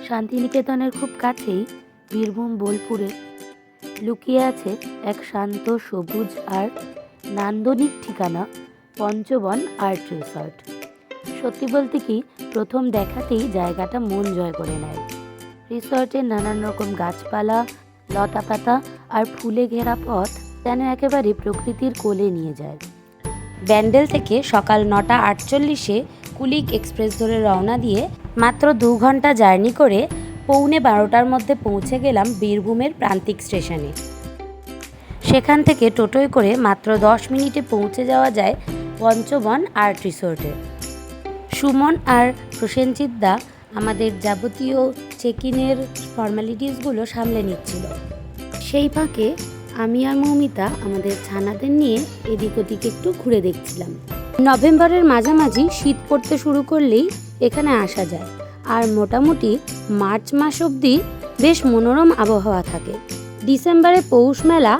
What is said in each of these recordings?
শান্তিনিকেতনের খুব কাছেই বীরভূম বোলপুরে লুকিয়ে আছে এক শান্ত সবুজ আর নান্দনিক ঠিকানা পঞ্চবন আর্ট রিসর্ট। সত্যি বলতে কি, প্রথম দেখাতেই জায়গাটা মন জয় করে নেয়। রিসর্টের নানান রকম গাছপালা, লতাপাতা আর ফুলে ঘেরা পথ যেন একেবারে প্রকৃতির কোলে নিয়ে যায়। ব্যান্ডেল থেকে সকাল 9:48 কুলিক এক্সপ্রেস ধরে রওনা দিয়ে মাত্র 2 ঘন্টা জার্নি করে 11:45 মধ্যে পৌঁছে গেলাম বীরভূমের প্রান্তিক স্টেশনে। সেখান থেকে টোটোয় করে মাত্র 10 মিনিটে পৌঁছে যাওয়া যায় পঞ্চবন আর্ট রিসোর্টে। সুমন আর প্রসেনজিৎ দা আমাদের যাবতীয় চেক ইনের ফর্মালিটিসগুলো সামলে নিচ্ছিল। সেই ফাঁকে আমি আর মৌমিতা আমাদের ছানাদের নিয়ে এদিক ওদিক একটু ঘুরে দেখছিলাম। নভেম্বরের মাঝামাঝি শীত পড়তে শুরু করলেই এখানে আসা যায়, আর মোটামুটি মার্চ মাস অবধি বেশ মনোরম আবহাওয়া থাকে। ডিসেম্বরে পৌষ মেলা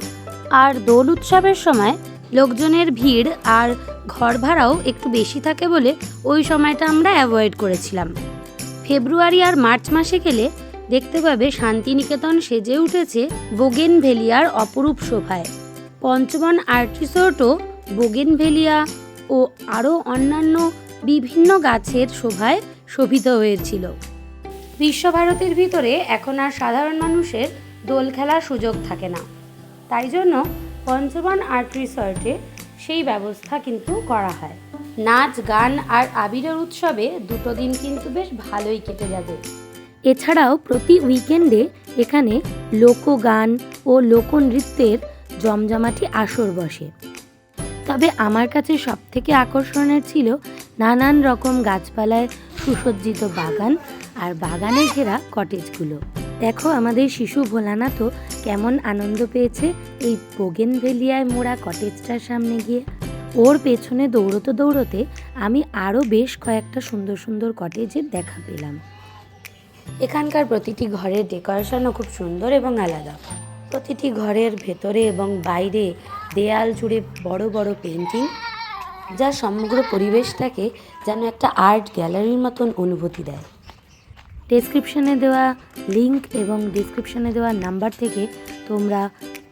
আর দোল উৎসবের সময় লোকজনের ভিড় আর ঘর ভাড়াও একটু বেশি থাকে বলে ওই সময়টা আমরা অ্যাভয়েড করেছিলাম। ফেব্রুয়ারি আর মার্চ মাসে গেলে দেখতে পাবে শান্তিনিকেতন সেজে উঠেছে বোগেনভেলিয়ার অপরূপ শোভায়। পঞ্চবন আর্ট রিসোর্টও বোগেনভেলিয়া ও আরও অন্যান্য বিভিন্ন গাছের শোভায় শোভিত হয়েছিল। বিশ্বভারতীর ভিতরে এখন আর সাধারণ মানুষের দোল খেলার সুযোগ থাকে না, তাই জন্য পঞ্চবন আর্ট রিসর্টে সেই ব্যবস্থা কিন্তু করা হয়। নাচ, গান আর আবিরের উৎসবে 2 দিন কিন্তু বেশ ভালোই কেটে যাবে। এছাড়াও প্রতি উইকেন্ডে এখানে লোকগান ও লোকনৃত্যের জমজমাটি আসর বসে। তবে আমার কাছে সবথেকে আকর্ষণের ছিল নানান রকম গাছপালায় সুসজ্জিত বাগান আর বাগানে ঘেরা কটেজগুলো। দেখো আমাদের শিশু ভোলানাথও কেমন আনন্দ পেয়েছে এই বোগেনভেলিয়ায় মোড়া কটেজটার সামনে গিয়ে। ওর পেছনে দৌড়তে দৌড়তে আমি আরও বেশ কয়েকটা সুন্দর সুন্দর কটেজের দেখা পেলাম। এখানকার প্রতিটি ঘরের ডেকোরেশনও খুব সুন্দর এবং আলাদা। প্রতিটি ঘরের ভেতরে এবং বাইরে দেয়াল জুড়ে বড় বড় পেন্টিং, যা সমগ্র পরিবেশটাকে যেন একটা আর্ট গ্যালারির মতন অনুভূতি দেয়। ডেসক্রিপশনে দেওয়া লিঙ্ক এবং ডেসক্রিপশনে দেওয়া নাম্বার থেকে তোমরা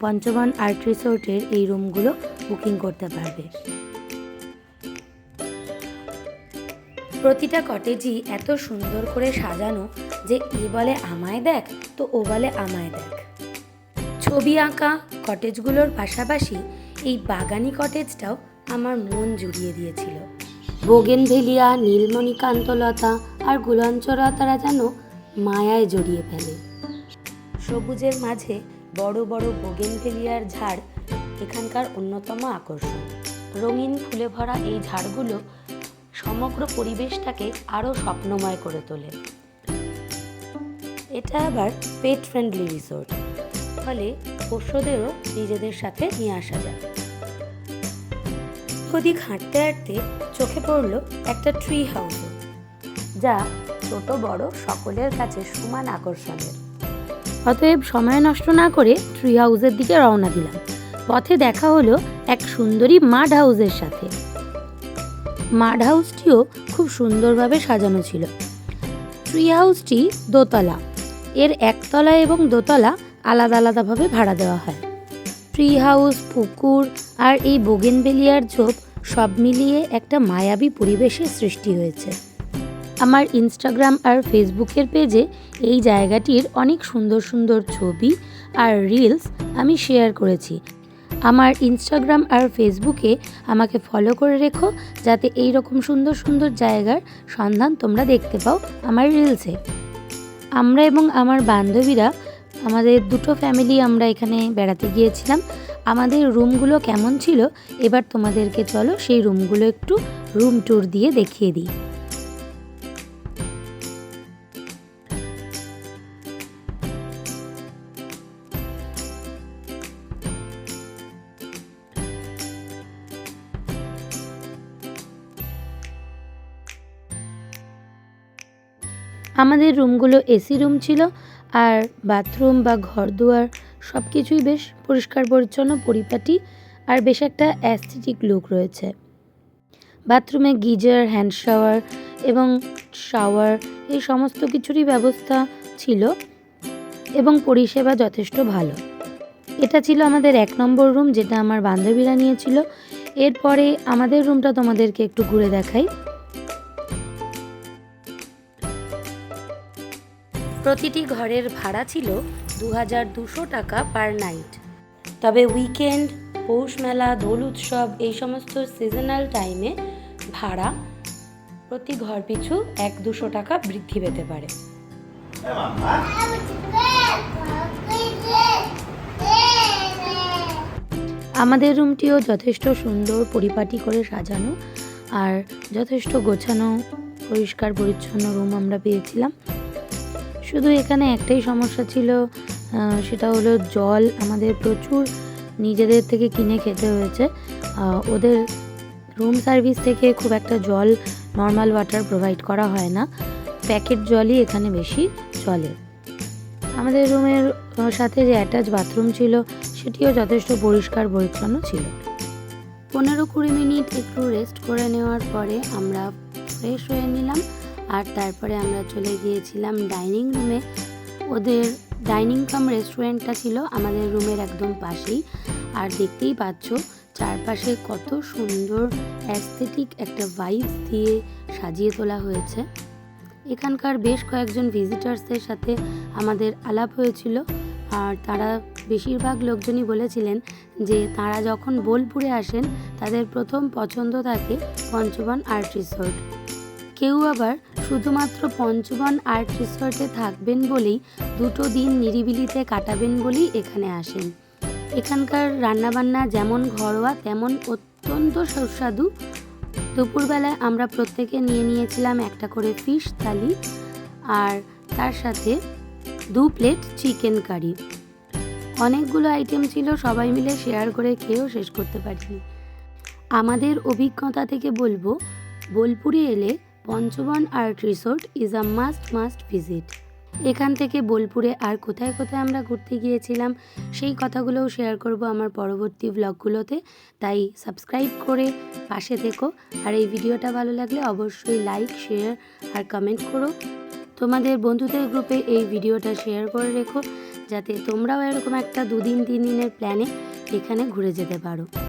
পঞ্চবন আর্ট রিসোর্টের এই রুমগুলো বুকিং করতে পারবে। প্রতিটা কটেজই এত সুন্দর করে সাজানো যে এ বলে আমায় দেখ তো ও বলে আমায় দেখ। ছবি আঁকা কটেজগুলোর পাশাপাশি এই বাগানি কটেজটাও আমার মন জুড়িয়ে দিয়েছিল। বোগেনভেলিয়া, নীলমণিকান্তলতা আর গুলঞ্চলতারা যেন মায়ায় জড়িয়ে ফেলে। সবুজের মাঝে বড় বড় বোগেনভেলিয়ার ঝাড় এখানকার অন্যতম আকর্ষণ। রঙিন ফুলে ভরা এই ঝাড়গুলো সমগ্র পরিবেশটাকে আরও স্বপ্নময় করে তোলে। এটা আবার পেট ফ্রেন্ডলি রিসোর্ট, ফলে পোষ্যদেরও নিজেদের সাথে নিয়ে আসা যায়। ওদিক হাঁটতে হাঁটতে চোখে পড়ল একটা ট্রি হাউস, যা ছোট বড় সকলের কাছে সমান আকর্ষণের। অতএব সময় নষ্ট না করে ট্রি হাউসের দিকে রওনা দিলাম। পথে দেখা হলো এক সুন্দরী মাড হাউসের সাথে। মাড হাউসটিও খুব সুন্দরভাবে সাজানো ছিল। ট্রি হাউসটি দোতলা, এর একতলা এবং দোতলা আলাদা আলাদাভাবে ভাড়া দেওয়া হয়। ট্রি হাউস, পুকুর আর এই বোগেনভেলিয়ার ঝোপ সব মিলিয়ে একটা মায়াবী পরিবেশের সৃষ্টি হয়েছে। আমার ইনস্টাগ্রাম আর ফেসবুকের পেজে এই জায়গাটির অনেক সুন্দর সুন্দর ছবি আর রিলস আমি শেয়ার করেছি। আমার ইনস্টাগ্রাম আর ফেসবুকে আমাকে ফলো করে রেখো, যাতে এই রকম সুন্দর সুন্দর জায়গার সন্ধান তোমরা দেখতে পাও আমার রিলসে। আমরা এবং আমার বান্ধবীরা, আমাদের 2 ফ্যামিলি আমরা এখানে বেড়াতে গিয়েছিলাম। আমাদের রুমগুলো কেমন ছিল এবার তোমাদেরকে চলো সেই রুমগুলো একটু রুম ট্যুর দিয়ে দেখিয়ে দিই। আমাদের রুমগুলো এসি রুম ছিল, আর বাথরুম বা ঘরদুয়ার সব কিছুই বেশ পরিষ্কার পরিচ্ছন্ন, পরিপাটি আর বেশ একটা অ্যাস্থেটিক লুক রয়েছে। বাথরুমে গিজার, হ্যান্ড শাওয়ার এবং শাওয়ার এই সমস্ত কিছুরই ব্যবস্থা ছিল এবং পরিষেবা যথেষ্ট ভালো। এটা ছিল আমাদের 1 নম্বর রুম, যেটা আমার বান্ধবীরা নিয়েছিল। এরপরে আমাদের রুমটা তোমাদেরকে একটু ঘুরে দেখাই। প্রতিটি ঘরের ভাড়া ছিল 2200 টাকা পার নাইট। তবে উইকেন্ড, পৌষ মেলা, দোল উৎসব এই সমস্ত সিজনাল টাইমে ভাড়া প্রতি ঘর পিছু 100-200 টাকা বৃদ্ধি পেতে পারে। আমাদের রুমটিও যথেষ্ট সুন্দর পরিপাটি করে সাজানো আর যথেষ্ট গোছানো, পরিষ্কার পরিচ্ছন্ন রুম আমরা পেয়েছিলাম। শুধু এখানে একটাই সমস্যা ছিল, সেটা হলো জল আমাদের প্রচুর নিজেদের থেকে কিনে খেতে হয়েছে। ওদের রুম সার্ভিস থেকে খুব একটা জল, নর্মাল ওয়াটার প্রোভাইড করা হয় না, প্যাকেট জলই এখানে বেশি চলে। আমাদের রুমের সাথে যে অ্যাটাচ বাথরুম ছিল সেটিও যথেষ্ট পরিষ্কার পরিচ্ছন্ন ছিল। 15-20 মিনিট একটু রেস্ট করে নেওয়ার পরে আমরা ফ্রেশ হয়ে নিলাম আর তারপরে আমরা চলে গিয়েছিলাম ডাইনিং রুমে। ওদের ডাইনিং কাম রেস্টুরেন্টটা ছিল আমাদের রুমের একদম পাশেই। আর দেখতেই পাচ্ছ চারপাশে কত সুন্দর অ্যাস্থেটিক একটা ভাইবস দিয়ে সাজিয়ে তোলা হয়েছে। এখানকার বেশ কয়েকজন ভিজিটার্সদের সাথে আমাদের আলাপ হয়েছিল আর তারা বেশিরভাগ লোকজনই বলেছিলেন যে তারা যখন বোলপুরে আসেন তাদের প্রথম পছন্দ থাকে পঞ্চবন আর্ট রিসর্ট। কেউ আবার শুধুমাত্র পঞ্চবন আর্ট রিসর্টে থাকবেন বলেই 2 দিন নিরিবিলিতে কাটাবেন বলেই এখানে আসেন। এখানকার রান্নাবান্না যেমন ঘরোয়া তেমন অত্যন্ত সুস্বাদু। দুপুরবেলায় আমরা প্রত্যেকে নিয়েছিলাম একটা করে ফিশ থালি আর তার সাথে 2 প্লেট চিকেন কারি। অনেকগুলো আইটেম ছিল, সবাই মিলে শেয়ার করে খেয়েও শেষ করতে পারিনি। আমাদের অভিজ্ঞতা থেকে বলবো, বোলপুরে এলে Panchaban art resort is a must visit. এখান থেকে বোলপুরে আর কোথায় কোথায় আমরা ঘুরতে গিয়েছিলাম সেই কথাগুলোও শেয়ার করব আমার পরবর্তী ব্লগগুলোতে, তাই সাবস্ক্রাইব করে পাশে থেকো। আর এই ভিডিওটা ভালো লাগলে অবশ্যই লাইক, শেয়ার আর কমেন্ট করো। তোমাদের বন্ধুদের গ্রুপে এই ভিডিওটা শেয়ার করে রেখো যাতে তোমরাও এরকম একটা 2 দিন 3 দিনের প্ল্যানে এখানে ঘুরে যেতে পারো।